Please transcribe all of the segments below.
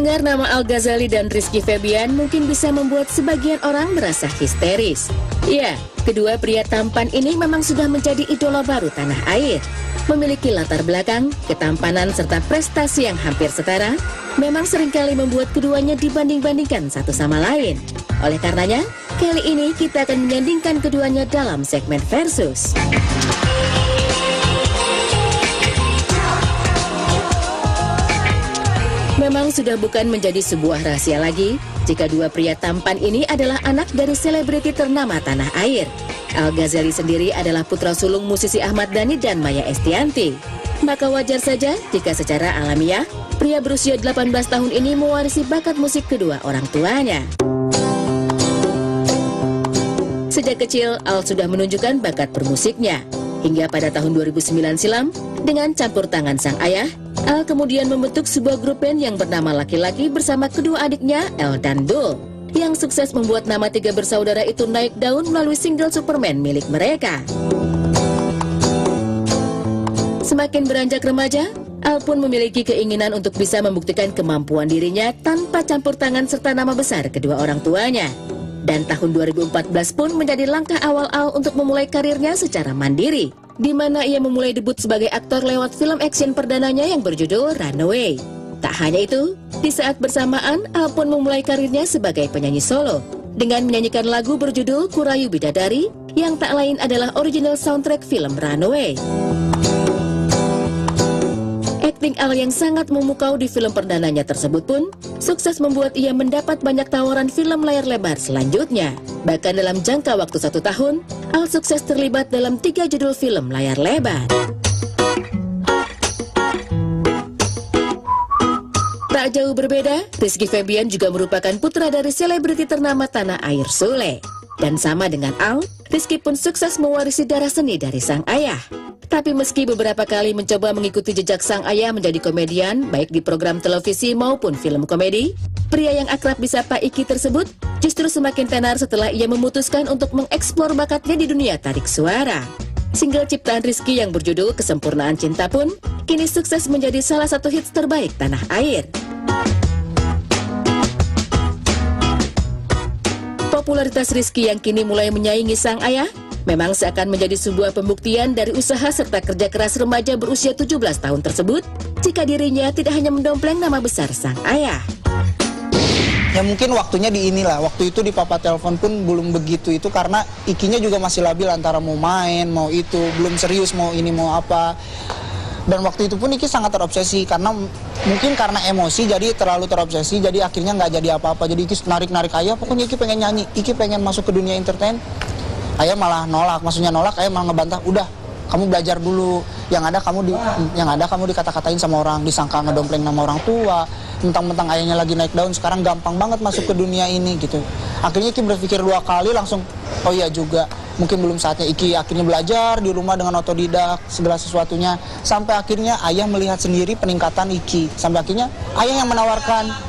Mendengar nama Al Ghazali dan Rizky Febian mungkin bisa membuat sebagian orang merasa histeris. Ya, kedua pria tampan ini memang sudah menjadi idola baru tanah air. Memiliki latar belakang, ketampanan, serta prestasi yang hampir setara, memang seringkali membuat keduanya dibanding-bandingkan satu sama lain. Oleh karenanya, kali ini kita akan menyandingkan keduanya dalam segmen Versus. Memang sudah bukan menjadi sebuah rahasia lagi jika dua pria tampan ini adalah anak dari selebriti ternama tanah air. Al Ghazali sendiri adalah putra sulung musisi Ahmad Dhani dan Maya Estianty. Maka wajar saja jika secara alamiah, pria berusia 18 tahun ini mewarisi bakat musik kedua orang tuanya. Sejak kecil, Al sudah menunjukkan bakat bermusiknya. Hingga pada tahun 2009 silam, dengan campur tangan sang ayah, Al kemudian membentuk sebuah grup band yang bernama Laki-Laki bersama kedua adiknya, El dan Dul, yang sukses membuat nama tiga bersaudara itu naik daun melalui single Superman milik mereka. Semakin beranjak remaja, Al pun memiliki keinginan untuk bisa membuktikan kemampuan dirinya tanpa campur tangan serta nama besar kedua orang tuanya. Dan tahun 2014 pun menjadi langkah awal Al untuk memulai karirnya secara mandiri, di mana ia memulai debut sebagai aktor lewat film action perdananya yang berjudul Runaway. Tak hanya itu, di saat bersamaan Al pun memulai karirnya sebagai penyanyi solo dengan menyanyikan lagu berjudul Kurayu Bidadari yang tak lain adalah original soundtrack film Runaway. Akting Al yang sangat memukau di film perdananya tersebut pun sukses membuat ia mendapat banyak tawaran film layar lebar selanjutnya. Bahkan dalam jangka waktu 1 tahun, Al sukses terlibat dalam 3 judul film layar lebar. Tak jauh berbeda, Rizky Febian juga merupakan putra dari selebriti ternama tanah air Sule. Dan sama dengan Al, Rizky pun sukses mewarisi darah seni dari sang ayah. Tapi meski beberapa kali mencoba mengikuti jejak sang ayah menjadi komedian, baik di program televisi maupun film komedi, pria yang akrab disapa Iki tersebut justru semakin tenar setelah ia memutuskan untuk mengeksplor bakatnya di dunia tarik suara. Single ciptaan Rizky yang berjudul Kesempurnaan Cinta pun kini sukses menjadi salah satu hits terbaik tanah air. Popularitas Rizky yang kini mulai menyaingi sang ayah memang seakan menjadi sebuah pembuktian dari usaha serta kerja keras remaja berusia 17 tahun tersebut jika dirinya tidak hanya mendompleng nama besar sang ayah. Ya mungkin waktunya di inilah, waktu itu di Papa Telepon pun belum begitu itu karena Ikinya juga masih labil antara mau main, mau itu, belum serius mau ini mau apa. Dan waktu itu pun Iki sangat terobsesi karena mungkin karena emosi jadi terlalu terobsesi jadi akhirnya nggak jadi apa-apa. Jadi Iki narik-narik ayah, pokoknya Iki pengen nyanyi, Iki pengen masuk ke dunia entertain. Ayah malah nolak, maksudnya nolak, ayah malah ngebantah, udah kamu belajar dulu, yang ada kamu dikata-katain sama orang, disangka ngedompleng nama orang tua, mentang-mentang ayahnya lagi naik daun, sekarang gampang banget masuk ke dunia ini gitu. Akhirnya Iki berpikir 2 kali langsung, oh iya juga, mungkin belum saatnya. Iki akhirnya belajar di rumah dengan otodidak segala sesuatunya, sampai akhirnya ayah melihat sendiri peningkatan Iki, sampai akhirnya ayah yang menawarkan.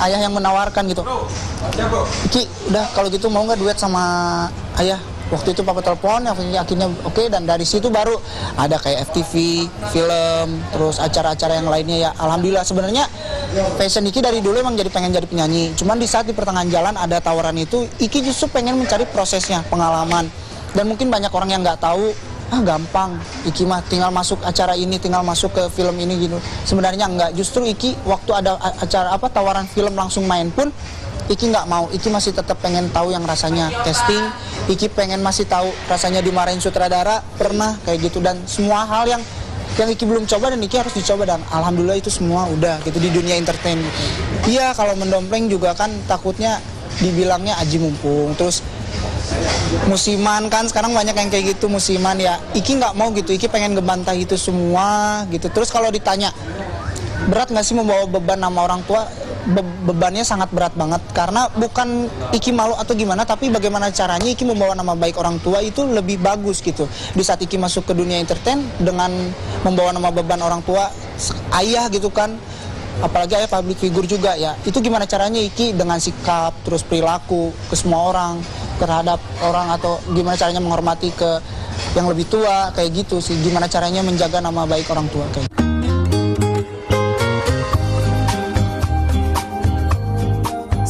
Ayah yang menawarkan gitu, Iki udah kalau gitu mau nggak duet sama ayah. Waktu itu Papa Telepon akhirnya oke, dan dari situ baru ada kayak FTV, film, terus acara-acara yang lainnya ya. Alhamdulillah sebenarnya passion Iki dari dulu emang pengen jadi penyanyi. Cuman di saat di pertengahan jalan ada tawaran itu, Iki justru pengen mencari prosesnya, pengalaman. Dan mungkin banyak orang yang nggak tahu, gampang, Iki mah tinggal masuk acara ini, tinggal masuk ke film ini gitu. Sebenarnya enggak, justru Iki waktu ada acara tawaran film langsung main pun Iki nggak mau. Iki masih tetap pengen tahu yang rasanya casting. Iki pengen masih tahu rasanya dimarahin sutradara, pernah kayak gitu. Dan semua hal yang Iki belum coba dan Iki harus dicoba, dan alhamdulillah itu semua udah gitu di dunia entertain gitu. Iya, kalau mendompleng juga kan takutnya dibilangnya aji mumpung, terus musiman kan sekarang banyak yang kayak gitu, musiman ya. Iki nggak mau gitu, Iki pengen ngebantah itu semua gitu. Terus kalau ditanya berat nggak sih membawa beban nama orang tua, bebannya sangat berat banget, karena bukan Iki malu atau gimana, tapi bagaimana caranya Iki membawa nama baik orang tua itu lebih bagus gitu. Di saat Iki masuk ke dunia entertain dengan membawa nama beban orang tua, ayah gitu kan, apalagi ayah public figure juga ya, itu gimana caranya Iki dengan sikap terus perilaku ke semua orang, terhadap orang, atau gimana caranya menghormati ke yang lebih tua, kayak gitu sih, gimana caranya menjaga nama baik orang tua kayak gitu.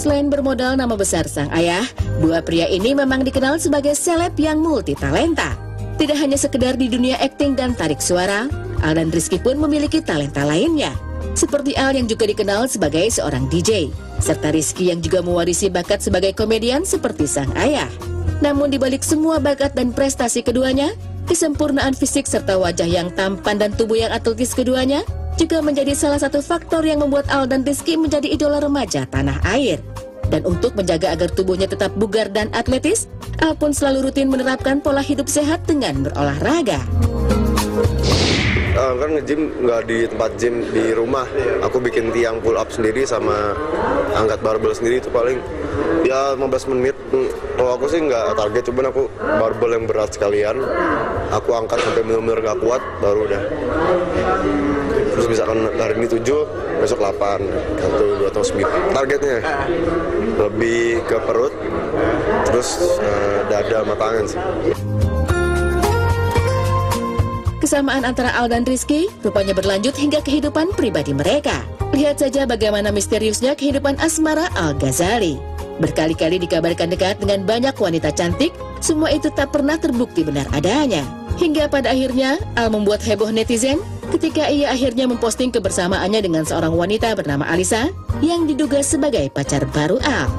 Selain bermodal nama besar sang ayah, dua pria ini memang dikenal sebagai seleb yang multitalenta. Tidak hanya sekedar di dunia akting dan tarik suara, Al dan Rizky pun memiliki talenta lainnya. Seperti Al yang juga dikenal sebagai seorang DJ, serta Rizky yang juga mewarisi bakat sebagai komedian seperti sang ayah. Namun dibalik semua bakat dan prestasi keduanya, kesempurnaan fisik serta wajah yang tampan dan tubuh yang atletis keduanya juga menjadi salah satu faktor yang membuat Al dan Rizky menjadi idola remaja tanah air. Dan untuk menjaga agar tubuhnya tetap bugar dan atletis, Al pun selalu rutin menerapkan pola hidup sehat dengan berolahraga. Kan nge-gym nggak di tempat gym, di rumah. Aku bikin tiang pull up sendiri sama angkat barbel sendiri, itu paling ya 15 menit. Kalau aku sih nggak target, cuman aku barbel yang berat sekalian, aku angkat sampai benar-benar nggak kuat, baru udah. Terus misalkan hari ini 7, besok 8, 1, 2, atau 9. Targetnya lebih ke perut, terus dada sama tangan sih. Kesamaan antara Al dan Rizky rupanya berlanjut hingga kehidupan pribadi mereka. Lihat saja bagaimana misteriusnya kehidupan asmara Al-Ghazali. Berkali-kali dikabarkan dekat dengan banyak wanita cantik, semua itu tak pernah terbukti benar adanya. Hingga pada akhirnya Al membuat heboh netizen ketika ia akhirnya memposting kebersamaannya dengan seorang wanita bernama Alisa yang diduga sebagai pacar baru Al.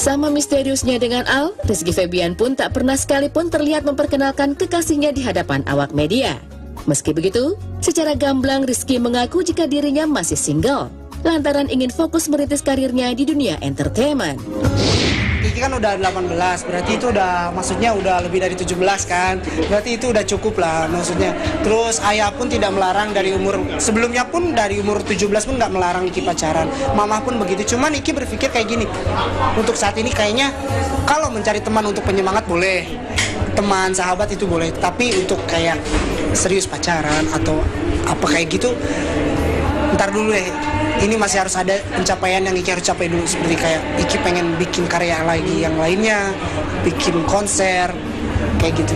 Sama misteriusnya dengan Al, Rizky Febian pun tak pernah sekalipun terlihat memperkenalkan kekasihnya di hadapan awak media. Meski begitu, secara gamblang Rizky mengaku jika dirinya masih single, lantaran ingin fokus merintis karirnya di dunia entertainment. Iki kan udah 18, berarti itu udah, maksudnya udah lebih dari 17 kan, berarti itu udah cukup lah maksudnya. Terus ayah pun tidak melarang dari umur, sebelumnya pun dari umur 17 pun nggak melarang Iki pacaran. Mama pun begitu, cuman Iki berpikir kayak gini, untuk saat ini kayaknya kalau mencari teman untuk penyemangat boleh, teman, sahabat itu boleh, tapi untuk kayak serius pacaran atau apa kayak gitu, ntar dulu deh. Ini masih harus ada pencapaian yang Iki harus capai dulu. Seperti kayak Iki pengen bikin karya lagi yang lainnya, bikin konser, kayak gitu.